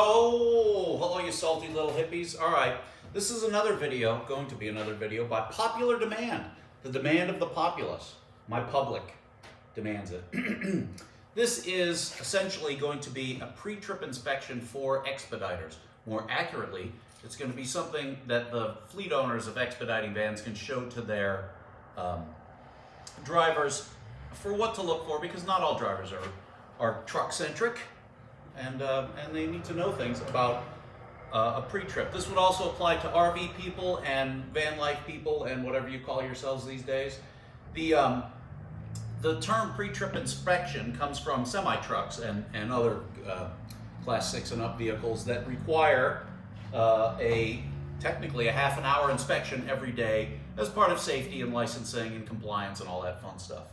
Oh, hello you salty little hippies. All right, this is going to be another video by popular demand. The demand of the populace. My public demands it. This is essentially going to be a pre-trip inspection for Expediters. More accurately, it's going to be something that the fleet owners of expediting vans can show to their drivers for what to look for, because not all drivers are truck-centric. And they need to know things about a pre-trip. This would also apply to RV people and van life people and whatever you call yourselves these days. The term pre-trip inspection comes from semi-trucks and other class 6 and up vehicles that require technically a half an hour inspection every day as part of safety and licensing and compliance and all that fun stuff.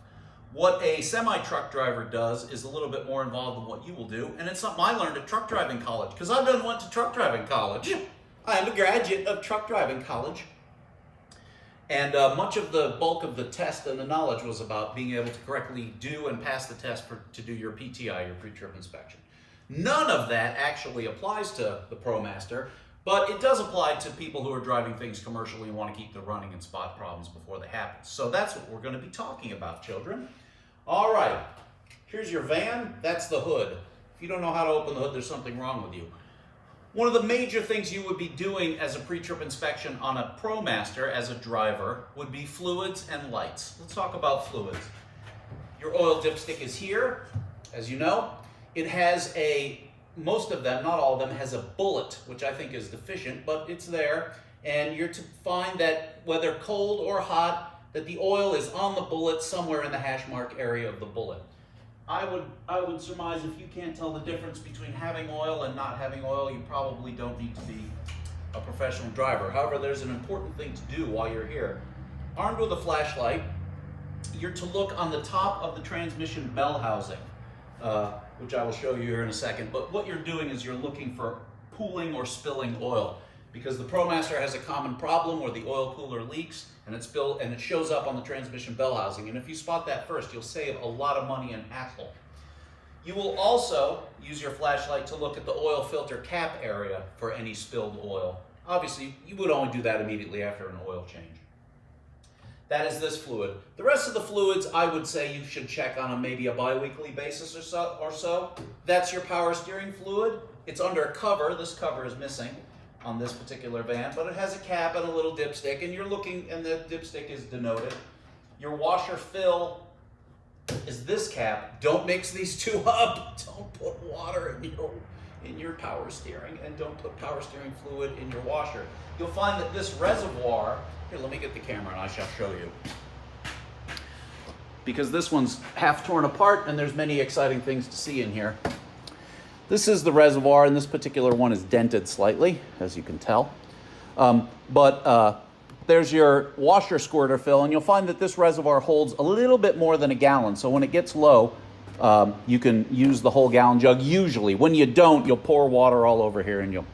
What a semi-truck driver does is a little bit more involved than what you will do, and it's something I learned at truck driving college, because I went to truck driving college. I am a graduate of truck driving college, and much of the bulk of the test and the knowledge was about being able to correctly do and pass the test to do your PTI, your pre-trip inspection. None of that actually applies to the Promaster, but it does apply to people who are driving things commercially and want to keep them running and spot problems before they happen. So that's what we're going to be talking about, children. All right, here's your van. That's the hood. If you don't know how to open the hood, there's something wrong with you. One of the major things you would be doing as a pre-trip inspection on a Promaster as a driver would be fluids and lights. Let's talk about fluids. Your oil dipstick is here, as you know. It has most of them, not all of them, has a bullet, which I think is deficient, but it's there. And you're to find that whether cold or hot, that the oil is on the bullet somewhere in the hash mark area of the bullet. I would surmise if you can't tell the difference between having oil and not having oil, you probably don't need to be a professional driver. However, there's an important thing to do while you're here. Armed with a flashlight, you're to look on the top of the transmission bell housing, which I will show you here in a second. But what you're doing is you're looking for pooling or spilling oil, because the Promaster has a common problem where the oil cooler leaks and it shows up on the transmission bell housing. And if you spot that first, you'll save a lot of money and hassle. You will also use your flashlight to look at the oil filter cap area for any spilled oil. Obviously, you would only do that immediately after an oil change. That is this fluid. The rest of the fluids, I would say you should check on maybe a bi-weekly basis or so. That's your power steering fluid. It's under a cover. This cover is missing on this particular van, but it has a cap and a little dipstick, and you're looking, and the dipstick is denoted. Your washer fill is this cap. Don't mix these two up. Don't put water in your power steering, and don't put power steering fluid in your washer. You'll find that this reservoir, here, let me get the camera and I shall show you. Because this one's half torn apart and there's many exciting things to see in here. This is the reservoir, and this particular one is dented slightly, as you can tell. There's your washer squirter fill, and you'll find that this reservoir holds a little bit more than a gallon. So when it gets low, you can use the whole gallon jug usually. When you don't, you'll pour water all over here and you'll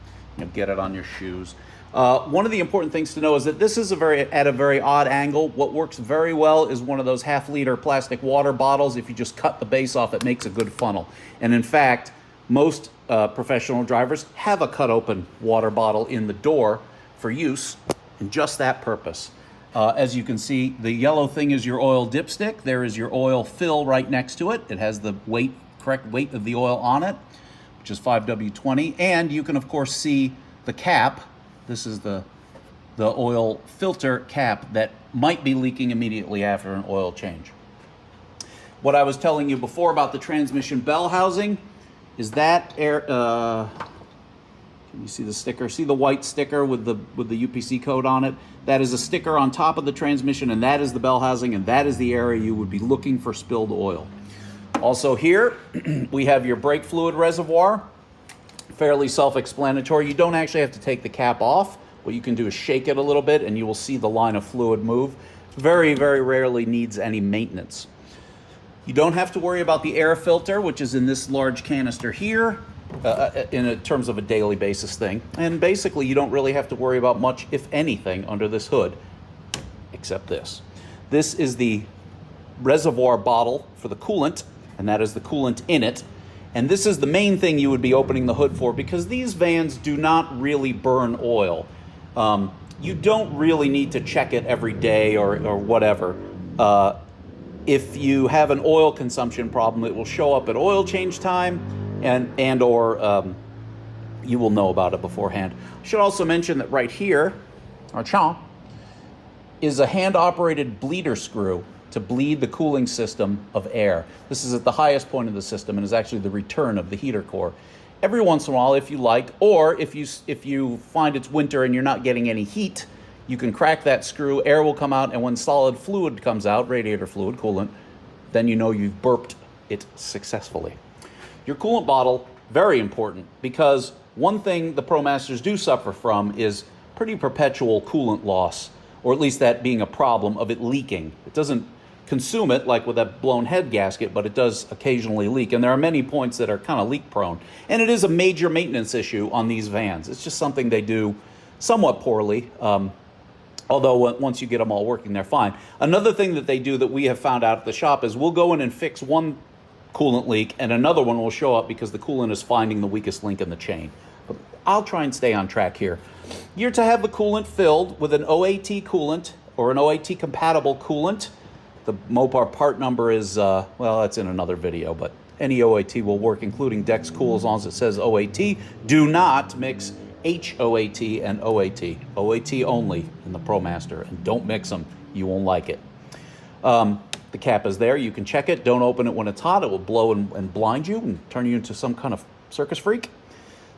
get it on your shoes. One of the important things to know is that this is at a very odd angle. What works very well is one of those half-liter plastic water bottles. If you just cut the base off, it makes a good funnel. And in fact, most professional drivers have a cut-open water bottle in the door for use in just that purpose. As you can see, the yellow thing is your oil dipstick. There is your oil fill right next to it. It has the correct weight of the oil on it, which is 5W20. And you can, of course, see the cap. This is the oil filter cap that might be leaking immediately after an oil change. What I was telling you before about the transmission bell housing is that can you see the sticker? See the white sticker with the UPC code on it? That is a sticker on top of the transmission, and that is the bell housing, and that is the area you would be looking for spilled oil. Also here, we have your brake fluid reservoir. Fairly self-explanatory. You don't actually have to take the cap off. What you can do is shake it a little bit, and you will see the line of fluid move. Very, very rarely needs any maintenance. You don't have to worry about the air filter, which is in this large canister here, in terms of a daily basis thing. And basically, you don't really have to worry about much, if anything, under this hood, except this. This is the reservoir bottle for the coolant, and that is the coolant in it. And this is the main thing you would be opening the hood for, because these vans do not really burn oil. You don't really need to check it every day or whatever. If you have an oil consumption problem, it will show up at oil change time, and or you will know about it beforehand. I should also mention that right here, is a hand-operated bleeder screw to bleed the cooling system of air. This is at the highest point of the system and is actually the return of the heater core. Every once in a while, if you like, or if you find it's winter and you're not getting any heat, you can crack that screw, air will come out, and when solid fluid comes out, radiator fluid, coolant, then you know you've burped it successfully. Your coolant bottle, very important, because one thing the ProMasters do suffer from is pretty perpetual coolant loss, or at least that being a problem of it leaking. It doesn't consume it like with that blown head gasket, but it does occasionally leak, and there are many points that are kind of leak prone, and it is a major maintenance issue on these vans. It's just something they do somewhat poorly, although once you get them all working, they're fine. Another thing that they do that we have found out at the shop is we'll go in and fix one coolant leak and another one will show up because the coolant is finding the weakest link in the chain. But I'll try and stay on track here. You're to have the coolant filled with an OAT coolant or an OAT compatible coolant. The Mopar part number is, well, that's in another video, but any OAT will work, including Dex Cool, as long as it says OAT. Do not mix HOAT and OAT. OAT only in the ProMaster, and don't mix them. You won't like it. The cap is there. You can check it. Don't open it when it's hot. It will blow and blind you and turn you into some kind of circus freak.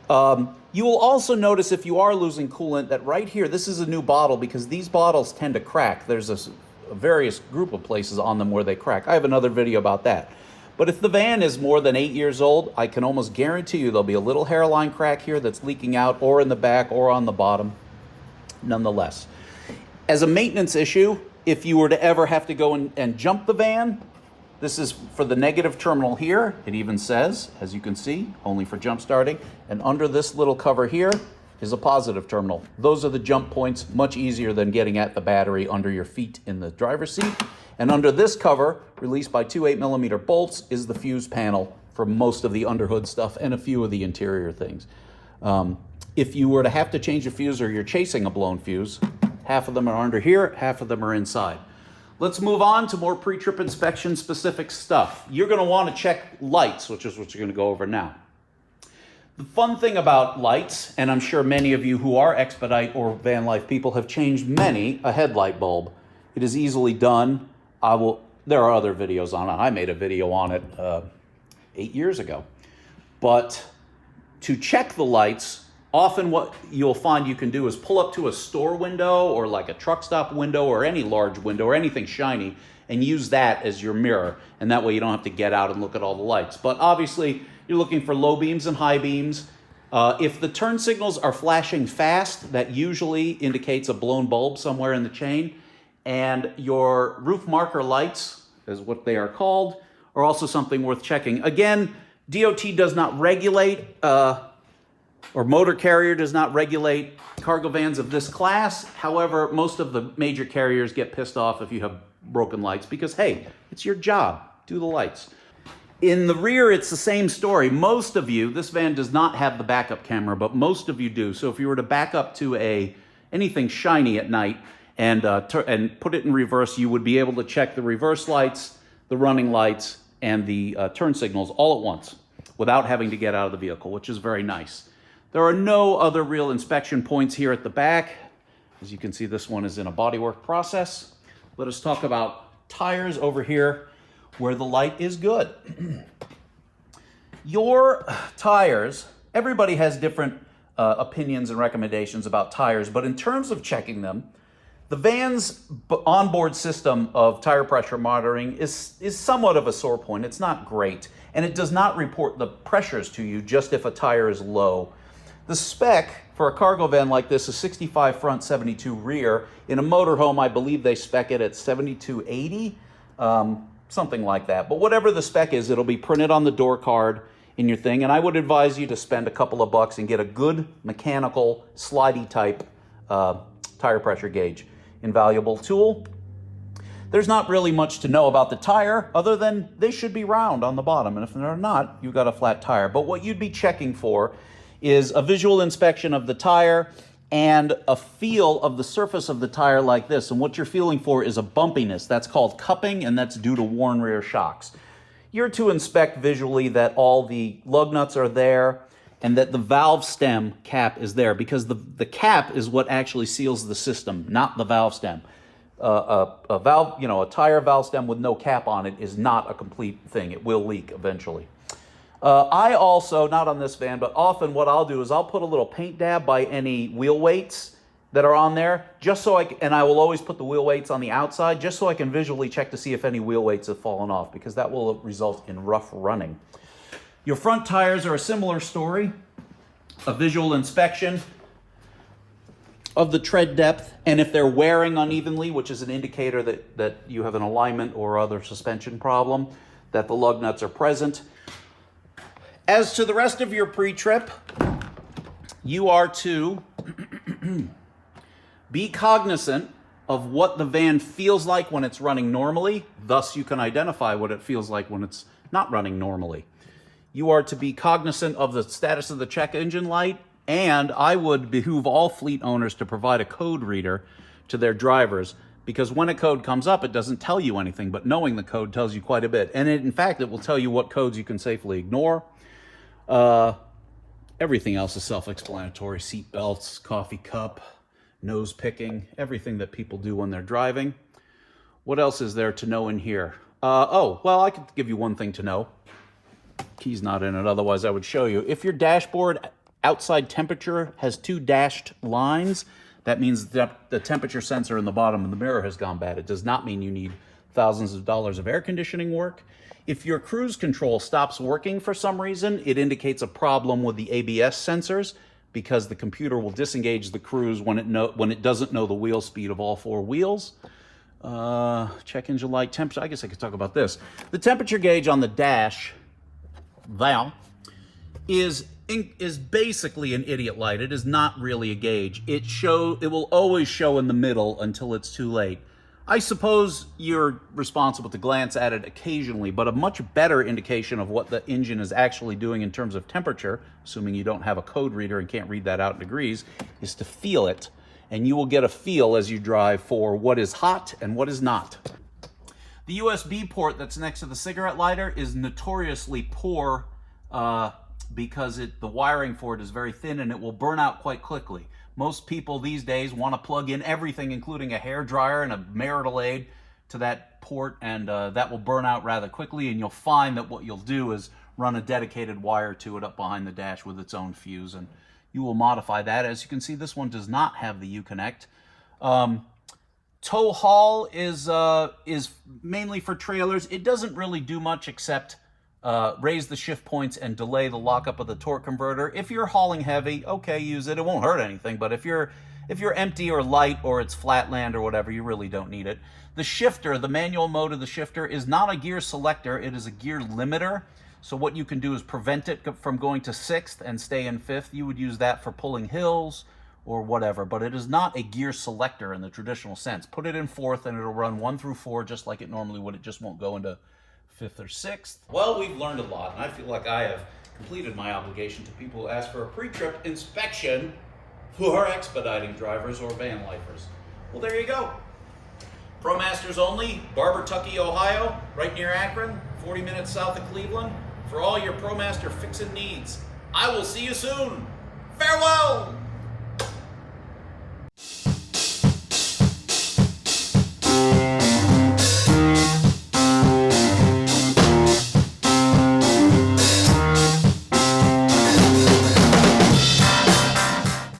You will also notice, if you are losing coolant, that right here, this is a new bottle because these bottles tend to crack. There's a various group of places on them where they crack. I have another video about that. But if the van is more than 8 years old, I can almost guarantee you there'll be a little hairline crack here that's leaking out, or in the back or on the bottom, nonetheless. As a maintenance issue, if you were to ever have to go and jump the van, this is for the negative terminal here. It even says, as you can see, only for jump starting. And under this little cover here is a positive terminal. Those are the jump points, much easier than getting at the battery under your feet in the driver's seat. And under this cover, released by two 8mm bolts, is the fuse panel for most of the underhood stuff and a few of the interior things. If you were to have to change a fuse or you're chasing a blown fuse, half of them are under here, half of them are inside. Let's move on to more pre-trip inspection specific stuff. You're going to want to check lights, which is what you're going to go over now. The fun thing about lights, and I'm sure many of you who are Expedite or Van Life people have changed many a headlight bulb. It is easily done. There are other videos on it. I made a video on it 8 years ago. But to check the lights, often what you'll find you can do is pull up to a store window or like a truck stop window or any large window or anything shiny and use that as your mirror. And that way you don't have to get out and look at all the lights. But obviously you're looking for low beams and high beams. If the turn signals are flashing fast, that usually indicates a blown bulb somewhere in the chain. And your roof marker lights, is what they are called, are also something worth checking. Again, DOT does not regulate, or motor carrier does not regulate cargo vans of this class. However, most of the major carriers get pissed off if you have broken lights because, hey, it's your job. Do the lights. In the rear, it's the same story. Most of you, this van does not have the backup camera, but most of you do. So if you were to back up to anything shiny at night, and put it in reverse, you would be able to check the reverse lights, the running lights, and the turn signals all at once without having to get out of the vehicle, which is very nice. There are no other real inspection points here at the back. As you can see, this one is in a bodywork process. Let us talk about tires over here where the light is good. Your tires, everybody has different opinions and recommendations about tires, but in terms of checking them, the van's onboard system of tire pressure monitoring is somewhat of a sore point. It's not great, and it does not report the pressures to you just if a tire is low. The spec for a cargo van like this is 65 front, 72 rear. In a motorhome, I believe they spec it at 7280, something like that. But whatever the spec is, it'll be printed on the door card in your thing, and I would advise you to spend a couple of bucks and get a good mechanical, slidey type tire pressure gauge. Invaluable tool. There's not really much to know about the tire other than they should be round on the bottom, and if they're not, you've got a flat tire. But what you'd be checking for is a visual inspection of the tire and a feel of the surface of the tire like this. And what you're feeling for is a bumpiness. That's called cupping, and that's due to worn rear shocks. You're to inspect visually that all the lug nuts are there and that the valve stem cap is there, because the cap is what actually seals the system, not the valve stem. A valve, a tire valve stem with no cap on it is not a complete thing. It will leak eventually. I also, not on this van, but often what I'll do is I'll put a little paint dab by any wheel weights that are on there, just so and I will always put the wheel weights on the outside, just so I can visually check to see if any wheel weights have fallen off, because that will result in rough running. Your front tires are a similar story. A visual inspection of the tread depth, and if they're wearing unevenly, which is an indicator that you have an alignment or other suspension problem, that the lug nuts are present. As to the rest of your pre-trip, you are to be cognizant of what the van feels like when it's running normally. Thus, you can identify what it feels like when it's not running normally. You are to be cognizant of the status of the check engine light, and I would behoove all fleet owners to provide a code reader to their drivers, because when a code comes up, it doesn't tell you anything, but knowing the code tells you quite a bit. And in fact, it will tell you what codes you can safely ignore. Everything else is self-explanatory. Seat belts, coffee cup, nose picking, everything that people do when they're driving. What else is there to know in here? I could give you one thing to know. Key's not in it, otherwise I would show you. If your dashboard outside temperature has 2 dashed lines, that means that the temperature sensor in the bottom of the mirror has gone bad. It does not mean you need thousands of dollars of air conditioning work. If your cruise control stops working for some reason, it indicates a problem with the ABS sensors, because the computer will disengage the cruise when it doesn't know the wheel speed of all 4 wheels. Check engine light temperature. I guess I could talk about this. The temperature gauge on the dash valve is basically an idiot light. It is not really a gauge. It will always show in the middle until it's too late. I suppose you're responsible to glance at it occasionally, but a much better indication of what the engine is actually doing in terms of temperature, assuming you don't have a code reader and can't read that out in degrees, is to feel it. And you will get a feel as you drive for what is hot and what is not. The USB port that's next to the cigarette lighter is notoriously poor because the wiring for it is very thin and it will burn out quite quickly. Most people these days want to plug in everything, including a hairdryer and a marital aid, to that port, and that will burn out rather quickly, and you'll find that what you'll do is run a dedicated wire to it up behind the dash with its own fuse, and you will modify that. As you can see, this one does not have the Uconnect. Tow haul is mainly for trailers. It doesn't really do much except raise the shift points and delay the lockup of the torque converter. If you're hauling heavy, okay, use it. It won't hurt anything. But if you're empty or light or it's flatland or whatever, you really don't need it. The shifter, the manual mode of the shifter, is not a gear selector. It is a gear limiter. So what you can do is prevent it from going to 6th and stay in 5th. You would use that for pulling hills or whatever, but it is not a gear selector in the traditional sense. Put it in 4th and it'll run 1 through 4 just like it normally would. It just won't go into 5th or 6th. Well, we've learned a lot, and I feel like I have completed my obligation to people who ask for a pre-trip inspection who are expediting drivers or van lifers. Well, there you go. ProMasters only, Barbertucky, Ohio, right near Akron, 40 minutes south of Cleveland, for all your ProMaster fixing needs. I will see you soon. Farewell!